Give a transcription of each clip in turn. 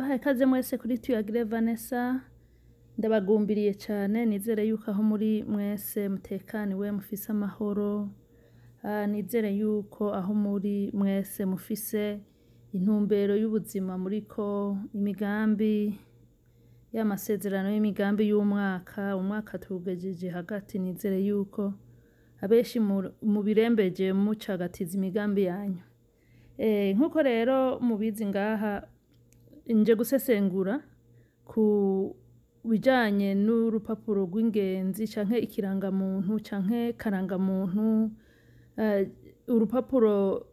ndabaha ikaze mwese kuri Tuyagire Vanessa ndabagumbiriye cyane nizere yuko aho muri mwese mutekaniwe mufise amahoro nizere yuko aho muri mwese mufise intumbero y'ubuzima muriko imigambi y'amasezerano y'imigambi umwaka tugejeje hagati nizere yuko abeshi mu birembeje mucagatiza imigambi yanyu nkuko rero mubizi ngaha nje gusesengura ku bijanye n'urupapuro rw'ingenzi canke ikirangamuntu canke karangamuntu urupapuro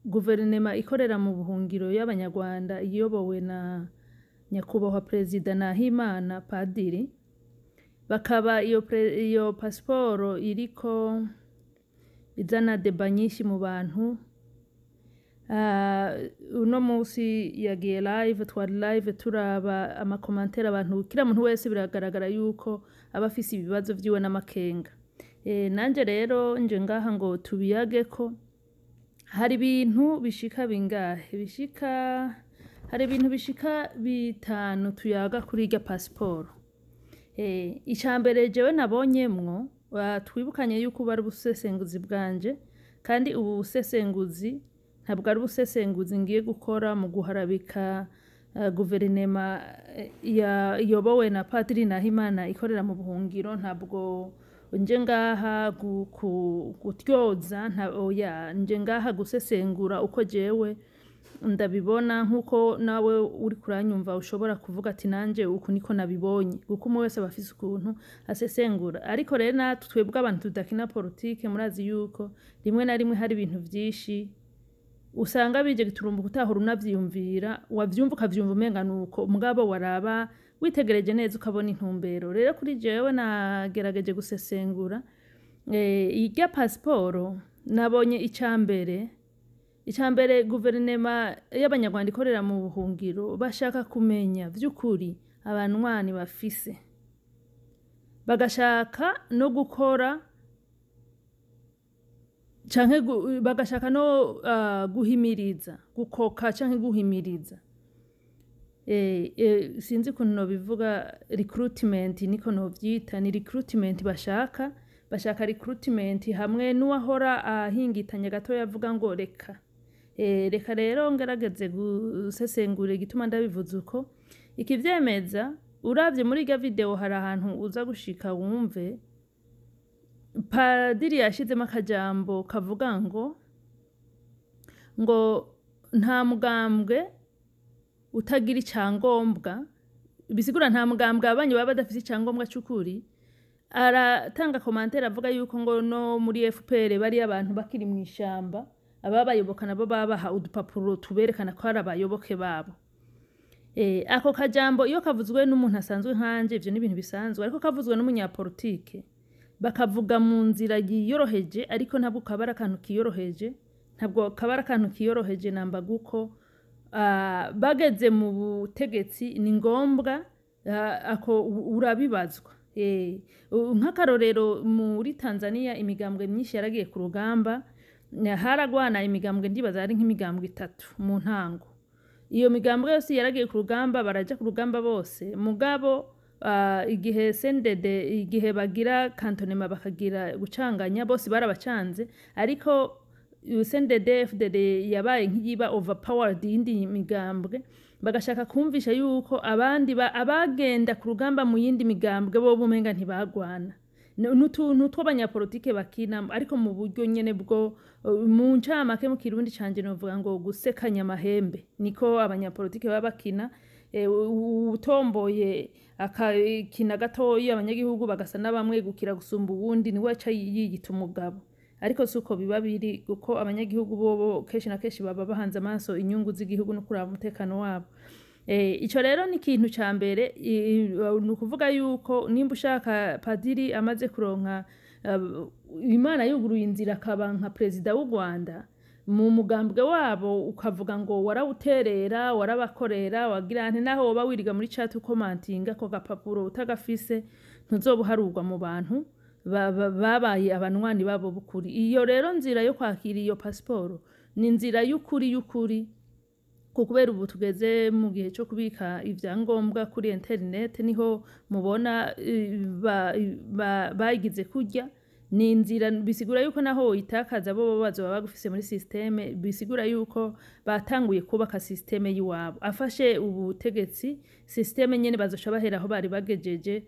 guverinema ikorera mu buhungiro y'abanyarwanda iyobowe na nyakubahwa Perezida Nahimana Padiri bakaba iyo pasiporo iriko izana deba nyinshi mu bantu uno musi yagiye live twari live turaba amakomantere abantu kila muntu wese biragaragara yuko abafise ibibazo vyiwe n'amakenga nanje rero nje ngaha ngo tubiyage ko hari ibintu bishika bingahe hari ibintu bishika bitanu tuyaga kuri irya pasiporo icambere jewe nabonyemwo twibukanye yuko bari busesenguzi bwanje kandi ubu busesenguzi ntabwo ari ubusesenguzi ngiye gukora mu guharabika guverinema iyobowe na Padiri Nahimana ikorera mu buhungiro ntabwo nje ngaha gutyoza nje ngaha gusesengura uko jewe ndabibona nkuko nawe uri kuranyumva ushobora kuvuga ati nanje uku niko nabibonye kuko umwe wese bafise ukuntu asesengura ariko rero natwe twebwe abantu tudakina politike murazi yuko rimwe na rimwe hari ibintu vyinshi usanga bije giturumba gutahura unavyiyumvira wavyumva ukavyumva umenga nuko mugabo waraba witegereje neza ukabona intumbero rero kuri jewe nagerageje gusesengura irya pasiporo nabonye icambere guverinema y'abanyarwanda ikorera mu buhungiro bashaka kumenya vy'ukuri abanywani bafise bagashaka no gukora canke bagashaka no guhimiriza gukoka canke guhimiriza sinzi kuntu no bivuga recruitment niko no vyita ni recruitment bashaka recruitment hamwe n'uwahora ahingitanya gato yavuga ngo reka rero ngerageze gusesengura igituma ndabivuze uko ikivyemeza uravye muri irya video hari ahantu uza gushika wumve Padiri yashizemo akajambo kavuga ngo nta mugambwe utagira icyangombwa bisigura nta mugambwe abanye baba badafise icyangombwa cy'ukuri aratanga komantere avuga yuko ngo no muri FPR bari abantu bakiri mu ishamba ababayoboka nabo babaha udupapuro tuberekana ko ari abayoboke babo ako kajambo iyo kavuzwe n'umuntu asanzwe nkanje ivyo ni ibintu bisanzwe ariko kavuzwe n'umunyapolitike bakavuga mu nzira yiyoroheje ariko ntabwo kabara akantu kiyoroheje namba guko bageze mu butegetsi ni ngombwa ako urabibazwa nk'akarorero muri Tanzania imigambwe myinshi yaragiye ku rugamba haragwana imigambwe ndibaza ari nk'imigambwe 3 mu ntango iyo migambwe yose yaragiye ku rugamba baraja ku rugamba bose mugabo igihe sendede igihe bagira kantonema bakagira gucanganya bose barabacanze ariko sendede FDD yabaye nk'iyiba overpowered indi migambwe bagashaka kumvisha yuko abagenda ku rugamba mu yindi migambwe bo bumenga ntibagwana n'utuntu abanyapolitike bakina ariko mu buryo nyene bwo mu ncamake mu kirundi canje novuga ngo gusekanya amahembe niko abanyapolitike baba bakina utomboye akakina gatoyi abanyagihugu bagasa n'abamwe gukira gusumba ubundi niwe aca yiyita umugabo ariko suko biba biri kuko abanyagihugu bobo keshi na keshi baba bahanze amaso inyungu z'igihugu no kuraba umutekano wabo ico rero ni ikintu ca mbere ni ukuvuga yuko nimba ushaka Padiri amaze kuronka Imana yuguruye inzira akaba nka Perezida w'u Rwanda mu mugambwe wabo ukavuga ngo warawuterera warabakorera wagira nti naho woba wiriga muri chat ukomantinga ko gapapuro utagafise ntuzobuharurwa mu bantu babaye abanywani babo bukuri iyo rero nzira yo kwakira iyo pasiporo ni nzira y'ukuri kubera ubu tugeze mu gihe cyo kubika ivyangombwa kuri internet niho mubona bagize kurya ni inzira bisigura yuko naho itakaza bo bazoba bagufise muri systeme bisigura yuko batanguye kubaka systeme yiwabo afashe ubutegetsi systeme nyene bazosha bahera aho bari bagejeje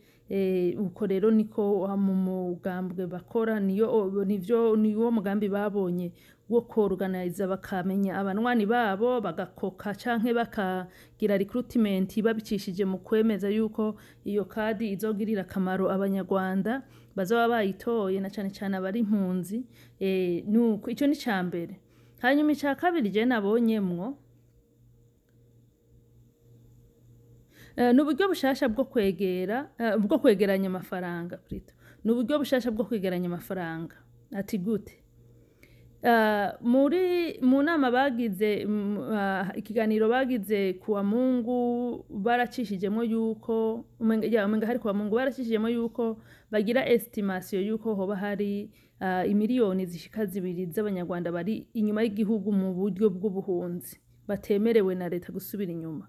uko rero niko mu mugambwe bakora niwo mugambi babonye wo organize bakamenya abanwani babo bagakoka canke bakagira recruitment babicishije mu kwemeza yuko iyo kadi izogirira akamaro abanyarwanda bazoba bayitoye na cane cane abari impunzi nuko ico ni cambere hanyuma ica kabiri je nabonyemwo n'uburyo bushasha bwo kwegeranya amafaranga plutôt n'uburyo bushasha bwo kwegeranya amafaranga ati gute mu nama bagize ikiganiro bagize kuwa Mungu baracishijemo yuko umenga hari kuwa Mungu baracishijemo yuko bagira estimation yuko hoba hari imiliyoni zishika 2 z'abanyarwanda bari inyuma y'igihugu mu buryo bw'ubuhunzi batemerewe na leta gusubira inyuma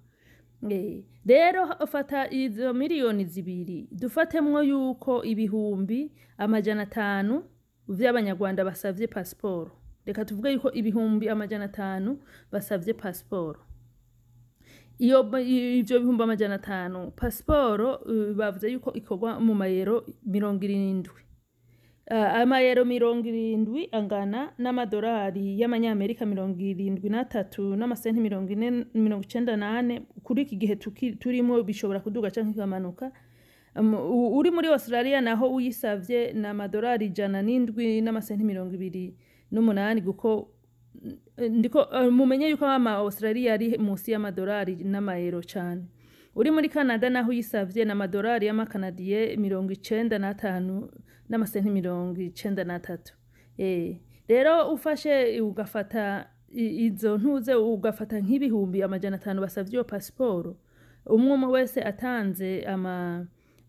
rero ufata izo miliyoni 2 dufatemwo yuko ibihumbi 500 vy'abanyarwanda basavye passport reka tuvuge yuko ibihumbi 500 basavye passport ivyo bihumbi 500 passport bavuze yuko ikorwa mu mayero 70 amayero 70 angana n'amadolari y'amanyamerika 73 n'amasenti 98 kuri iki gihe turimo bishobora kuduga canke kamanuka uri muri Australia naho uyisavye n'amadolari 107 n'amasenti 28 guko ndiko mumenye yuko ama Australia ari munsi y'amadolari n'amayero cyane uri muri Canada naho uyisavye n'amadolari y'amakanadiye 95 n'amasenti 93 rero ufashe ugafata izo ntuze ugafata nk'ibihumbi 500 basavye iyo passport umwe wese atanze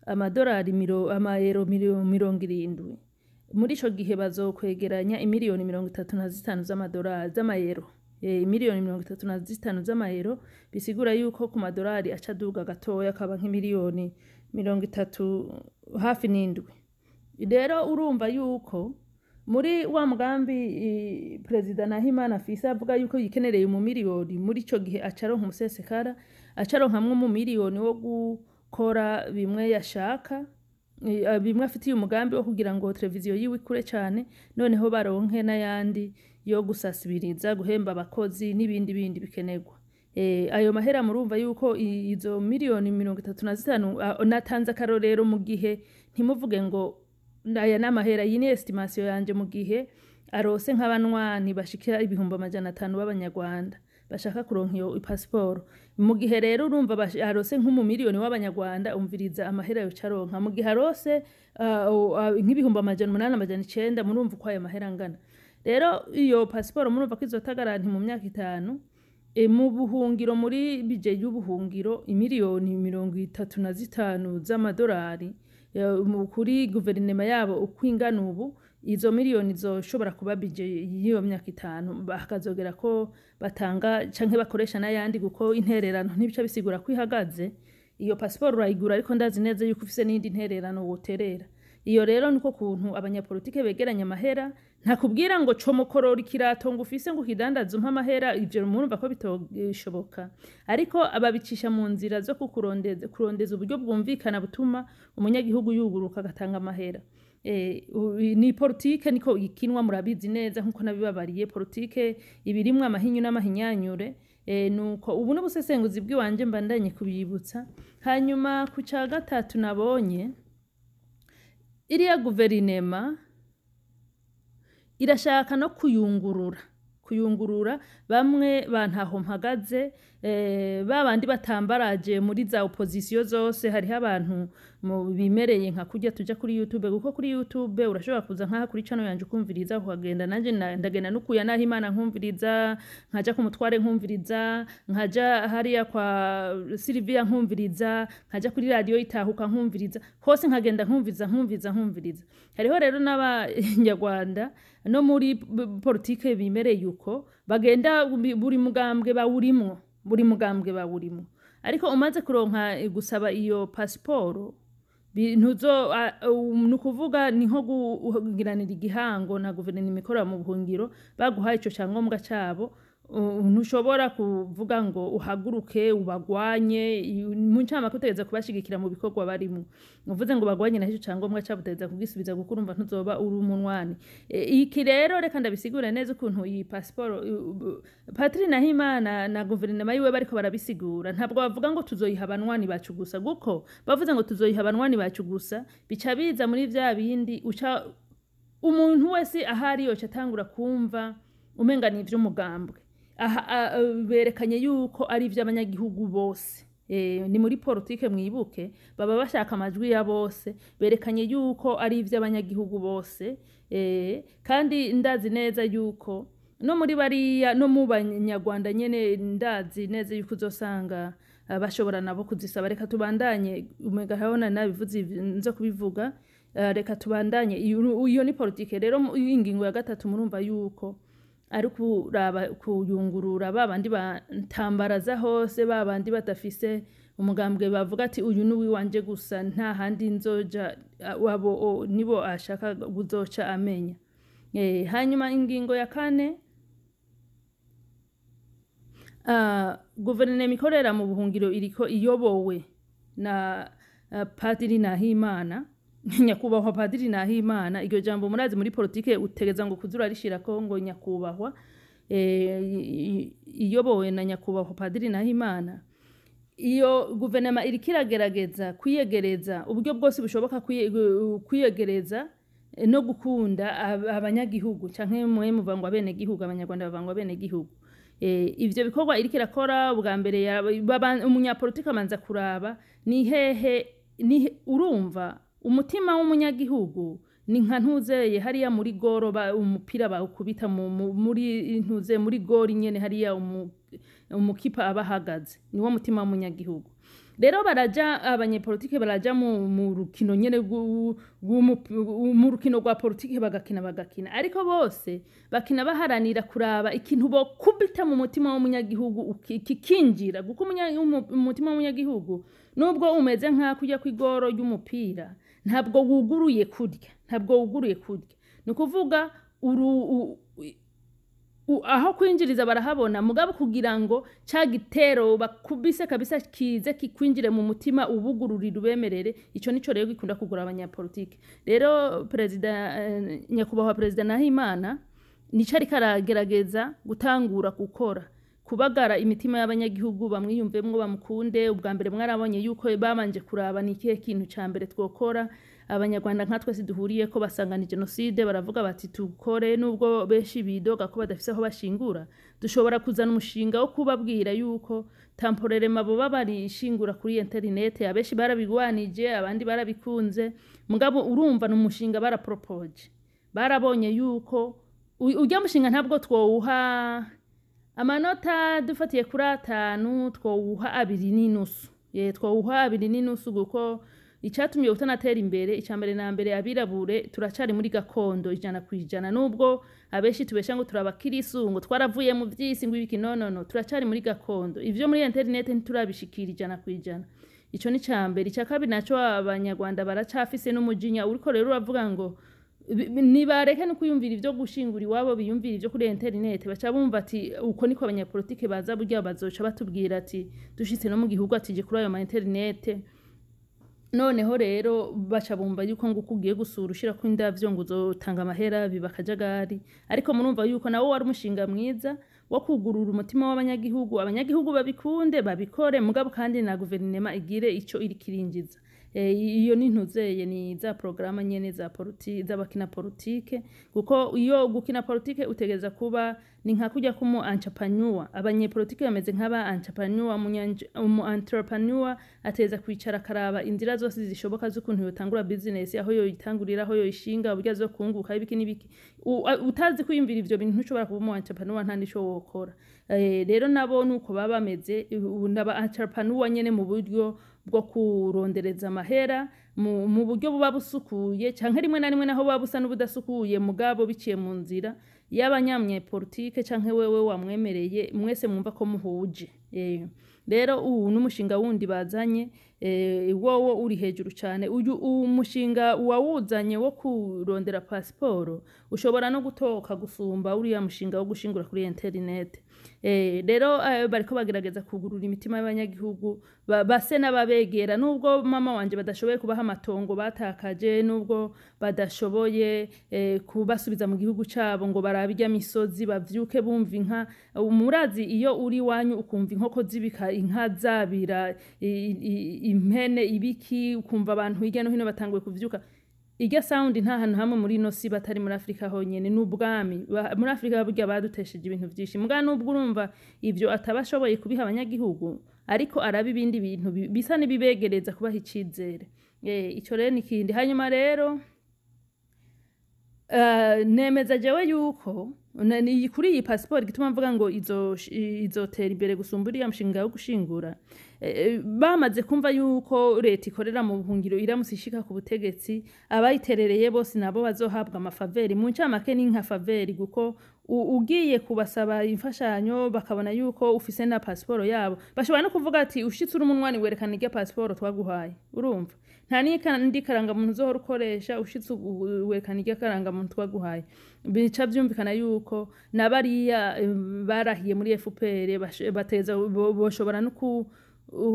amadolari amayero 70 muri ico gihe bazokwegeranya imiliyoni 35 z'amadolari z'amayero imiliyoni 35 z'amayero bisigura yuko ku madolari acaduga gatoya akaba nk'imiliyoni 30 hafi n'indwi rero urumva yuko muri wa mugambi President Nahimana afise avuga yuko yikenereye mu miliyoni muri ico gihe acaronka umusesekara acaronkamwe mu miliyoni wo gukora bimwe yashaka bimwe afitiye umugambi wo kugira ngo televiziyo yiwe ikure cyane noneho baronke n'ayandi yo gusasibiriza guhemba abakozi n'ibindi bikenerwa ayo mahera murumva yuko izo miliyoni 35 natanze akarorero mu gihe ntimuvuge ngo aya n'amahera yini estimation yanje mu gihe arose nk'abanwani bashikira ibihumbi 500 b'abanyarwanda bashaka kuronka iyo passport mu gihe rero urumva arose nk'umumiliyoni w'abanyarwanda umviriza amahera yo caronka mu gihe arose nk'ibihumbi 800 murumva uko ayo mahera angana rero iyo passport murumva ko izotagaranti mu myaka 5 mu buhungiro muri bije y'ubuhungiro imiliyoni 35 z'amadolari kuri guverinema yabo ukwingana ubu izo miliyoni zoshobora kuba bije y'iyo myaka 5 bakazogera ko batanga canke bakoresha n'ayandi guko intererano ntibica bisigura kwihagaze iyo passport urayigura ariko ndazi neza yuko ufise n'indi intererano woterera iyo rero niko kuntu abanyapolitike begeranya amahera ntakubwira ngo comokorora ikirato ngo ufise ngo kidandaza umpa amahera ivyo murumva ko bitoshoboka ariko ababicisha mu nzira zo kurondeza uburyo bwumvikana butuma umunyagihugu yuguruka agatanga amahera ni politike niko ikinwa murabizi neza nkuko nabibabariye politike ibirimwe amahinyu n'amahinyanyure nuko ubu n'ubusesenguzi bw'iwanje mbandanye kubibutsa hanyuma ku ca gatatu nabonye iriya guverinema irashaka no kuyungurura bamwe bantaho mpagaze babandi batambaraje muri za opposition zose hariho abantu bimereye nka kujya tuja kuri YouTube kuko kuri YouTube urashobora kuza nka kuri channel yanje kumviriza ukagenda nanje ndagenda nukuya Nahimana nkumviriza nkaja kumutware nkumviriza nkaja hariya kwa Silvia nkumviriza nkaja kuri radio itahuka nkumviriza hose nkagenda nkumviriza hariho rero n'abanyarwanda no muri politike bimereye uko bagenda buri mugambwe bawurimwo buri mugambwe bawurimo ariko umaze kuronka gusaba iyo pasiporo nukuvuga ni nko gugiranira igihango na guverinoma ikorera mu buhungiro baguhaye ico cyangombwa cabo ntushobora kuvuga ngo uhaguruke ubagwanye mu ncama kutegeza kubashigikira mu bikorwa barimo uvuze ngo bagwanye na ico cyangombwa cabo uteza kugisubiza kuko urumva ntuzoba uri umunwani iki rero reka ndabisigura neza ukuntu iyi pasiporo Patri Nahimana na guverinoma yiwe bariko barabisigura ntabwo bavuga ngo tuzoyiha abanwani bacu gusa guko bavuze ngo tuzoyiha abanwani bacu gusa bica biza muri vya bindi uca umuntu wese ahari yoca atangura kumva umenga ni ivy'umugambwe berekanye yuko ari ivy'abanyagihugu bose ni muri politike mwibuke baba bashaka amajwi ya bose berekanye yuko ari ivy'abanyagihugu bose kandi ndazi neza yuko no muri bariya no mu banyarwanda nyene ndazi neza yuko uzosanga bashobora nabo kuzisaba reka tubandanye umega habona nabivuze nzo kubivuga reka tubandanye iyo ni politike rero ingingo ya gatatu murumva yuko ari kuraba kuyungurura babandi batambaraza hose babandi batafise umugambwe bavuga ati uyu ni wanje gusa nta handi nzoja wabo nibo ashaka guzoca amenya hanyuma ingingo ya kane guverinoma ikorera mu buhungiro iriko iyobowe na Padiri Nahimana nyakubahwa Padiri Nahimana iryo jambo murazi muri politike utegeza ngo kuzura rishirako ngo nyakubahwa iyobowe na nyakubahwa Padiri Nahimana iyo guverinoma irikiragerageza kwiyegereza uburyo bwose bushoboka kwiyegereza no gukunda abanyagihugu canke mwe muvangwa bene gihugu abanyarwanda bavangwa bene gihugu ivyo bikorwa irikirakora bwa mbere umunyapolitike amanza kuraba ni hehe ni urumva umutima w'umunyagihugu ni nka ntuzeye hariya muri goro umupira bawukubita muri ntuze muri gori nyene hariya umukipa abahagaze niwo mutima w'umunyagihugu rero baraja abanyepolitike baraja mu rukino nyene mu rukino rwa politike bagakina ariko bose bakina baharanira kuraba ikintu bo kubita mu mutima w'umunyagihugu kikinjira guko umutima w'umunyagihugu nubwo umeze nka kujya kwigoro y'umupira ntabwo wuguruye kurya nukuvuga aho kwinjiriza barahabona mugabo kugira ngo ca gitero bakubise kabisa kize kikwinjire mu mutima ubugururira ubemerere ico nico rero gikunda kugura abanyapolitike rero nyakubahwa perezida Nahimana nico ariko aragerageza gutangura gukora kubagara imitima y'abanyagihugu bamwiyumvemwo bamukunde ubwa mbere mwarabonye yuko babanje kuraba ni ikihe kintu ca mbere twokora abanyarwanda nka twese duhuriye ko basangana genocide baravuga bati tukore nubwo benshi bidoga ko badafise aho bashingura dushobora kuzana umushinga wo kubabwira yuko temporere mabo barishingura kuri internet abeshi barabigwanije abandi barabikunze mugabo urumva n'umushinga barapropose barabonye yuko ujya mushinga ntabwo twowuha amanota dufatiye kuri 5 twowuha 2.5 twowuha 2.5 guko icatumye utanatera imbere icambere na mbere abirabure turacari muri gakondo 100% nubwo abeshi tubesha ngo turabakirisu ngo twaravuye mu vyisi ngo ibiki nonono turacari muri gakondo ivyo muri internet ntiturabishikira 100% ico ni cambere icakabiri naco abanyarwanda baracafise n'umujinya uriko rero uravuga ngo nibareke no kuyumvira ivyo gushingura iwabo biyumvira ivyo kuri internet baca bumva ati uko niko abanyapolitike baza burya bazoca batubwira ati dushitse no mu gihugu ati je kuri ayo ma internet noneho rero baca bumva yuko ngo kugiye gusura ushira ko indavyo ngo uzotanga amahera bibakajagari ariko murumva yuko nawo wari umushinga mwiza wo kugurura umutima abanyagihugu babikunde babikore mugabo kandi na guverinoma igire ico iri kirinjiza iyo ni ntuzeye ni za programa nyene za politike z'abakina politike kuko iyo gukina politike utegeza kuba ni nka kujya kumu entrepreneur abanyepolitike bameze nk'aba entrepreneur mu entrepreneur ateza kwicara karaba inzira zose zishoboka z'ukuntu yotangura business aho yo yitangurira aho yo ishinga uburyo zo kunguka ibiki nibiki utazi kwiyumvira ivyo bintu ntushobora kuba mu entrepreneur nta nico wokora rero nabo nuko baba bameze ndaba entrepreneur nyene mu buryo bwo kurondereza amahera mu buryo buba busukuye canke rimwe na rimwe naho buba busa n'ubudasukuye mugabo biciye mu nzira y'abanyamyepolitike canke wewe wamwemereye mwese mwumva ko muhuje. Rero ubu n'umushinga wundi bazanye wowo uri hejuru cane. Uyu umushinga wawuzanye wo kurondera pasiporo ushobora no gutoka gusumba uriya mushinga wo gushingura kuri internet. Rero bariko bagerageza kugurura imitima y'abanyagihugu base n'ababegera, nubwo mama wanje badashoboye kubaha amatongo batakaje, nubwo badashoboye kubasubiza mu gihugu cabo ngo barabirya misozi bavyuke bumva inka. Murazi iyo uri wanyu ukumva inkoko zibika, inka zabira, impene ibiki, ukumva abantu hirya no hino batanguye kuvyuka. Irya sound nta hantu hamwe muri no si batari muri Afrika honyene, n'ubwami muri Afrika burya badutesheje ibintu vyinshi. Muga nubwo urumva ivyo atabashoboye kubiha abanyagihugu, ariko araba ibindi bintu bisa nibibegereza kubaha icizere. Ico rero nikindi. Hanyuma rero nemeza jewe yuko kuri iyi passport gituma mvuga ngo izotera imbere gusumba uriya mushinga wo gushingura. Bamaze kumva yuko leta ikorera mu buhungiro iramutse ishika ku butegetsi, abayiterereye bose nabo bazohabwa amafaveri. Mu ncamake ni nka faveri, kuko ugiye kubasaba imfashanyo bakabona yuko ufise na passport yabo, bashobora no kuvuga ati ushitse uri umunwani werekana irya passport twaguhaye. Urumva nta ndi karanga muntu uzohora ukoresha, ushitse werekana irya karanga muntu twaguhaye. Bica vyumvikana yuko nabariya barahiye muri FPR bateza boshobora no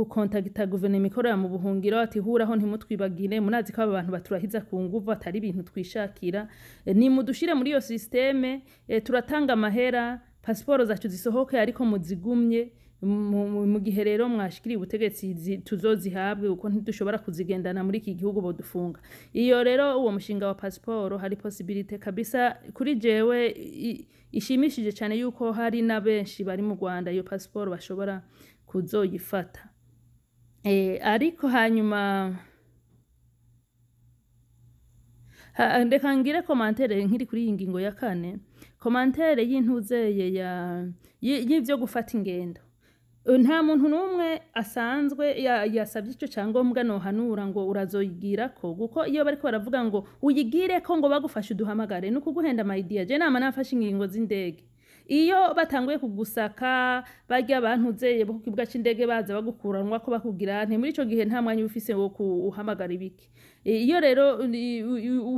kontakita guverinoma ikorera mu buhungiro ati huraho ntimutwibagire, munazi ko abantu baturahiza ku nguvu atari ibintu twishakira, ni mudushire muri iyo systeme. Turatanga amahera pasiporo zacu zisohoke ariko muzigumye mu gihe rero mwashikiriye ubutegetsi tuzozihabwe, uko ntidushobora kuzigendana muri iki gihugu bodufunga. Iyo rero uwo mushinga wa pasiporo hari possibility kabisa kuri jewe ishimishije cyane yuko hari na benshi bari mu Rwanda iyo pasiporo bashobora kuzoyifata. Ariko hanyuma ndeka ngire commentaire nkiri kuri iyi ngingo ya 4, commentaire y'intuzeye y'ivyo gufata ingendo. Nta muntu numwe asanzwe yasabye ico cyangombwa no hanura ngo urazoyigira ko, guko iyo bariko baravuga ngo uyigire ko ngo bagufashe uduhamagare no kuguhenda my idea. Je nama nafashe ingingo z'indege, iyo batanguye kugusaka barya bantuzeye bo kukibwa c'indege baza bagukuranwa ko bakugira nte, muri ico gihe nta mwanya ufise wo kuhamagara ibiki. Iyo rero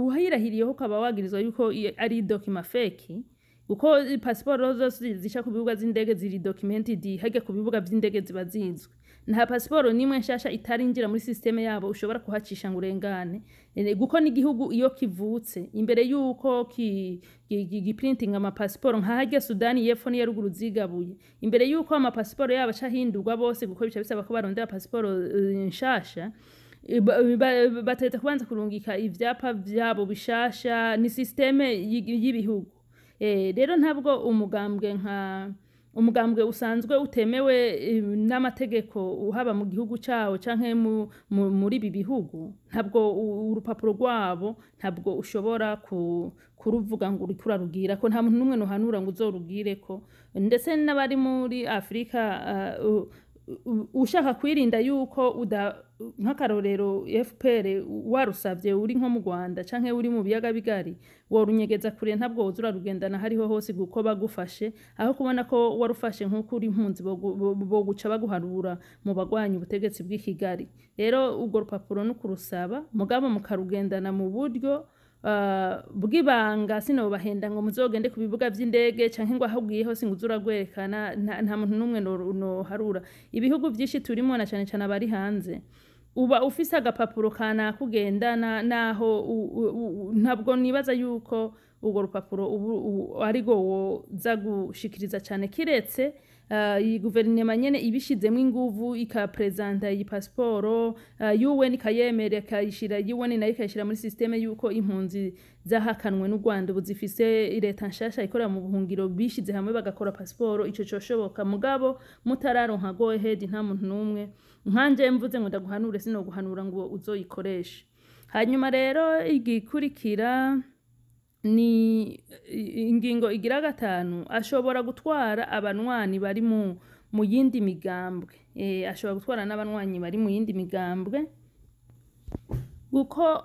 uhirahiriyeho ukaba wagirizwa yuko ari document fake, uko pasiporo zose zisha ku bibuga z'indege ziri documented, hage ku bibuga vy'indege ziba zizwe. Nta pasiporo nimwe nshasha itarinjira muri systeme yabo ushobora kuhacisha ngo urengane, guko n'igihugu iyo kivutse imbere yuko giprinting ama pasiporo nka hage Sudani y'Epfo ya ruguru zigabuye, imbere yuko ama pasiporo yabo cahindurwa bose guko bica bisaba ko barondera pasiporo nshasha, bateta kubanza kurungika ivyapa vyabo bishasha. Ni systeme y'ibihugu. Rero ntabwo umugambwe usanzwe utemewe n'amategeko uhaba mu gihugu cyawo canke muri ibi bihugu, ntabwo urupapuro rwabo ntabwo ushobora kuruvuga ngo uri kurarugira ko. Nta muntu numwe no hanura ngo uzorugire ko, ndetse n'abari muri Afrika ushaka kwirinda yuko nk'akarorero FPR warusavye uri nko mu Rwanda canke uri mu biyaga bigari, worunyegeza kure ntabwo wozura rugendana hariho hose guko bagufashe, aho kubona ko warufashe nk'uko uri impunzi bo guca baguharura mu bagwanyi ubutegetsi bw'Ikigali. Rero ubwo rupapuro no kurusaba mugabo mukarugendana mu buryo bw'ibanga, sino bahenda ngo muzogende ku bibuga vy'indege canke ngo ahubwiye hose ngo uzuragwerekana. Nta muntu numwe no harura. Ibihugu vyinshi turimo na cyane cyane abari hanze, uba ufise agapapuro kana kugendana naho ntabwo nibaza yuko ubwo rupapuro arigo woza gushikiriza cyane, kiretse iyi guverinoma nyene ibishizemo inguvu ikapresenta iyi pasiporo, UN ikayemere kayishira, UN nayo ikayishira muri systeme yuko impunzi zahakanwe n'u Rwanda buzifise leta nshasha ikorera mu buhungiro bishize hamwe bagakora pasiporo. Ico coshoboka, mugabo mutararonka go ahead nta muntu numwe nkanje mvuze ngo ndaguhanure sino guhanura ngo uzoyikoresha. Hanyuma rero igikurikira ni ingingo igira 5, ashobora gutwara abanwanyi bari mu yindi migambwe. Ashobora gutwara n'abanwanyi bari mu yindi migambwe. kuko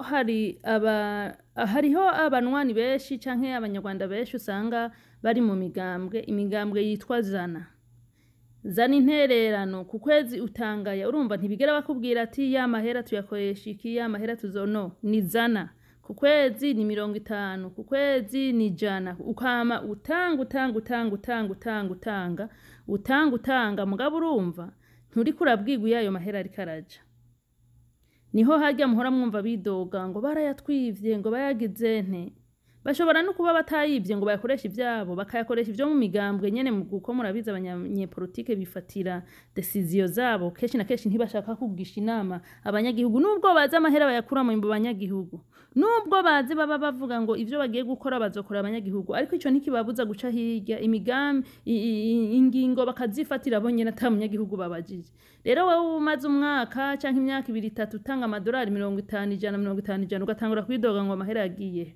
hariho abanwanyi benshi canke abanyarwanda benshi usanga bari mu imigambwe yitwa zana intererano ku kwezi utangaya urumva ntibigera bakubwira ati ya mahera tuyakoresha iki ya mahera tuzono ni zana ku kwezi ni 50 ku kwezi ni 100 ukama utanga mugabo urumva nturi kurabwirwa yayo mahera ari karaja niho hajya muhora mwumva bidoga ngo barayatwivye ngo bayagize nte bashobora no kuba batayivye ngo bayakoresha ivyabo bakayakoresha ivyo mu migambwe nyene mu guko murabiza abanyepolitike bifatira decision zabo keshi na keshi ntibashaka kugisha inama abanyagihugu nubwo baza amahera bayakura mu banyagihugu nubwo bazi baba bavuga ngo ivyo bagiye gukora bazokora abanyagihugu ariko ico ntikibabuza guca hirya imigambi ingingo bakazifatira bo nyene ata munyagihugu babajije rero wowe umaze umwaka canke imyaka 2-3 utanga amadolari 50 ugatangura kwidoga ngo amahera yagiye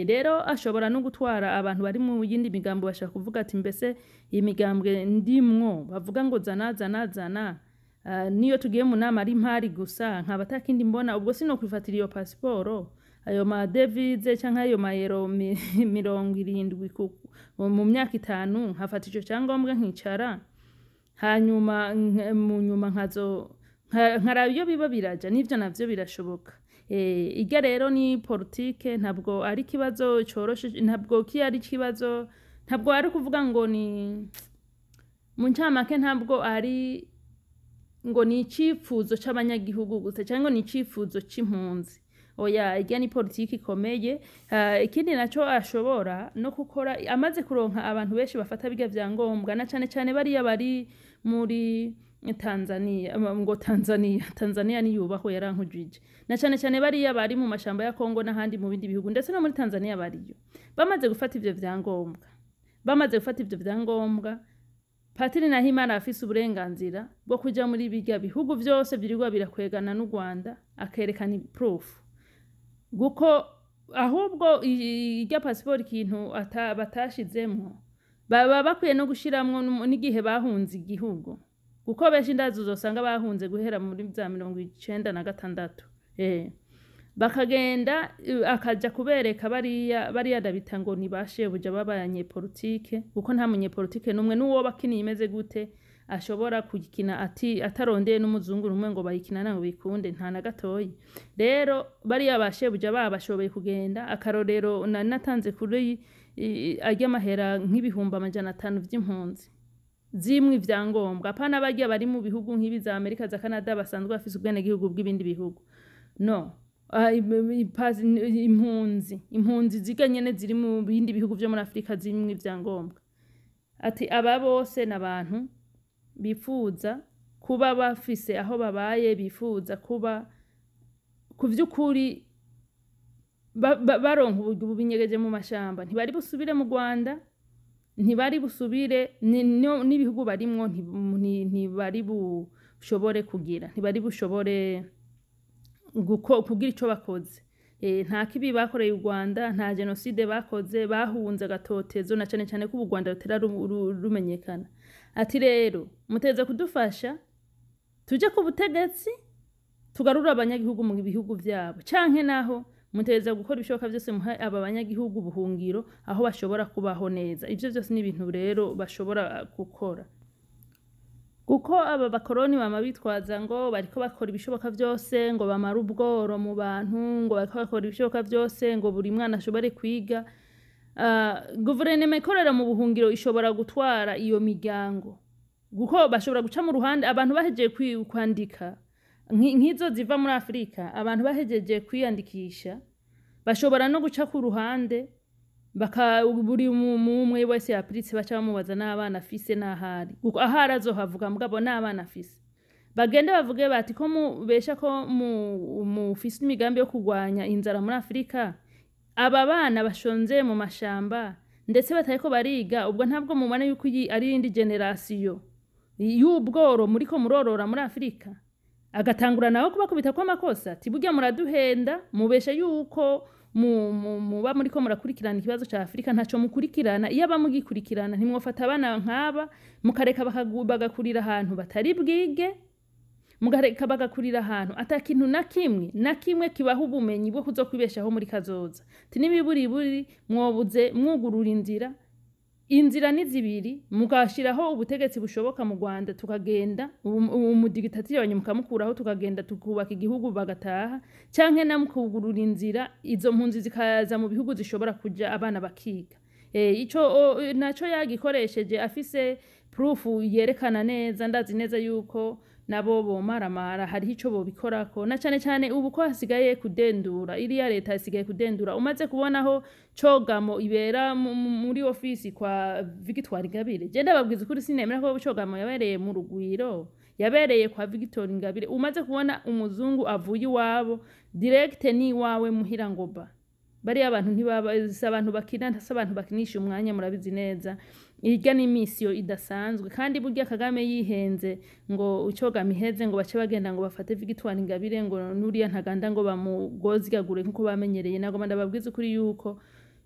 rero ashobora no gutwara abantu bari mu yindi migambo bashaka kuvuga ati mbese iyi migambwe ndimwo bavuga ngo zana niyo tugiye mu nama ari mpari gusa nkaba takindi mbona ubwo sino kwifatira iyo pasiporo ayo ma devise canke ayo mayero 70 mu myaka 5 nkafata ico cyangombwa nkicara hanyuma mu nyuma nkarayo iyo biba biraja nivyo navyo birashoboka iga rero ni politike ntabwo ari kibazo coroshe ntabwo ari kibazo ntabwo ari kuvuga ngo ni mu ncamake ntabwo ari ngo ni icifuzo c'abanyagihugu gusa cyangwa ni icifuzo c'impunzi oya iga ni politike ikomeye ikindi naco ashobora no gukora amaze kuronka abantu benshi bafata biga vyangombwa na cane bari muri Tanzania ni yubaho yarankujije na cane bariya bari mu mashamba ya Kongo n'ahandi mu bindi bihugu ndetse no muri Tanzania bariyo bamaze gufata ivyo vyangombwa Patiri Nahimana afise uburenganzira bwo kuja muri biga bihugu vyose birirwa birakwegana n'u Rwanda akerekana proof guko ahubwo irya passport kintu batashizemo baba bakwiye no gushiramwo n'igihe bahunze igihugu kuko benshi ndazi uzosanga bahunze guhera muri za 1996 bakagenda akaja kubereka bariya dabita ngo nibashe buja babanye politike kuko nta munyepolitike numwe nuwo bakini imeze gute ashobora kugikina atarondeye n'umuzungu numwe ngo bayikina nango bikunde nta na gatoyi rero bariya bashe buja babashoboye kugenda akarorero natanze kuri ajya mahera nk'ibihumba 500 vy'impunzi zimwe ivyangombwa apana bagiye bari mu bihugu nk'ibi za Amerika za Canada basanzwe bafise ubwene gihugu bw'ibindi bihugu no impunzi ziganyene ziri mu bindi bihugu vyo muri Afrika zimwe ivyangombwa ati aba bose nabantu bifuza kuba bafise aho babaye bifuza kuba kuvyukuri baronka ubunyegeje mu mashamba ntibari busubire mu Rwanda ntibari busubire n'ibihugu barimwo ntibari bushobore kugira ntibari bushobore kugira ico bakoze nta kibi bakoreye u Rwanda nta genocide bakoze bahunze gatotezo na cane ko u Rwanda rutera rumenyekana ati rero muteze kudufasha tuje ku butegetsi tugarura abanyagihugu mu bihugu vyabo canke naho muteza gukora ibishoboka byose muha aba banyagihugu buhungiro aho bashobora kubaho neza ivyo byose ni ibintu rero bashobora gukora kuko aba bakoroni bama bitwaza ngo bariko bakora ibishoboka byose ngo bamara ubworo mu bantu ngo bariko bakora ibishoboka byose ngo buri mwana ashobore kwiga guverinoma ikorera mu buhungiro ishobora gutwara iyo miryango kuko bashobora guca mu ruhande abantu bahejeje kwandika nk'izo ziva muri Afrika abantu bahejeje kwiyandikisha bashobora no guca ku ruhande buri umwe wese yapiritse baca bamubaza n'abana afise n'ahari kuko ahari azohavuga mugabo n'abana afise bagende bavuge bati ko mubesha ko mufise imigambi yo kurwanya inzara muri Afrika aba bana bashonze mu mashamba ndetse batariko bariga ubwo ntabwo mubona yuko ari indi generation y'ubworo muriko murorora muri Afrika agatangura nawe kubakubita kwa makosa tiburya muraduhenda mubesha yuko muba muriko murakurikirana ikibazo ca Afrika ntaco mukurikirana iyo abamugikurikirana ntimwofata abana nk'aba mukareka bagakurira ahantu batari bwige mugareka bagakurira ahantu ata kintu na kimwe kibaho ubumenyi bwo kuzokwibeshaho muri kazoza tinibiburiburi mwobuze mwugurura inzira ni zibiri mugashiraho ubutegetsi bushoboka mu Rwanda tukagenda umudigitatire abanyamukamukuraho tukagenda tukubaka igihugu bagataha canke namukugurura inzira izo mpunzi zikaza mu bihugu zishobora kuja abana bakiga ico naco yagikoresheje afise proof yerekana neza ndazi neza yuko nabo bomaramara hari ico bobikorako na cane ubu ko hasigaye kudendura iriya leta hasigaye kudendura umaze kubonaho cogamo ibera muri ofisi kwa Victoire Ingabire je ndababwiza kuri sinemera ko cogamo yabereye mu Rugwiro yabereye kwa Victoire Ingabire umaze kubona umuzungu avuye iwabo direct ni wawe muhira ngoba bari abantu ntibabaza abantu bakina ntase abantu bakinisha umwanya murabizi neza irya ni mission idasanzwe kandi burya Kagame yihenze ngo ucogama iheze ngo bace bagenda ngo bafate Victoire Ingabire ngo nuriya ntaganda ngo bamugozigagure nkuko bamenyereye nago ndababwiza kuri yuko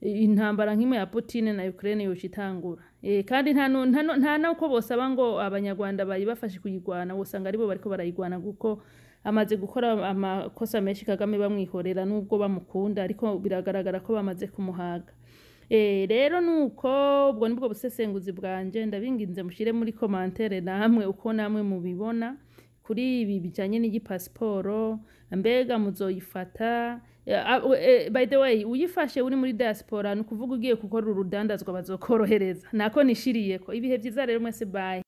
intambara nk'imwe ya Putin na Ukraine yoshitangura kandi nta nuko bosaba ngo abanyarwanda bayibafashe kuyigwana usanga aribo bariko barayigwana guko amaze gukora amakosa menshi Kagame bamwihorera nubwo bamukunda ariko biragaragara ko bamaze kumuhaga rero nuko ubwo nibwo busesenguzi bwanje ndabinginze mushire muri commentaire namwe uko namwe mubibona kuri ibi bijanye n'igipasiporo mbega muzoyifata by the way uyifashe uri muri diaspora nukuvuga ugiye gukora urudandazwa bazokorohereza nako nishiriyeko ibihe byiza rero mwese bye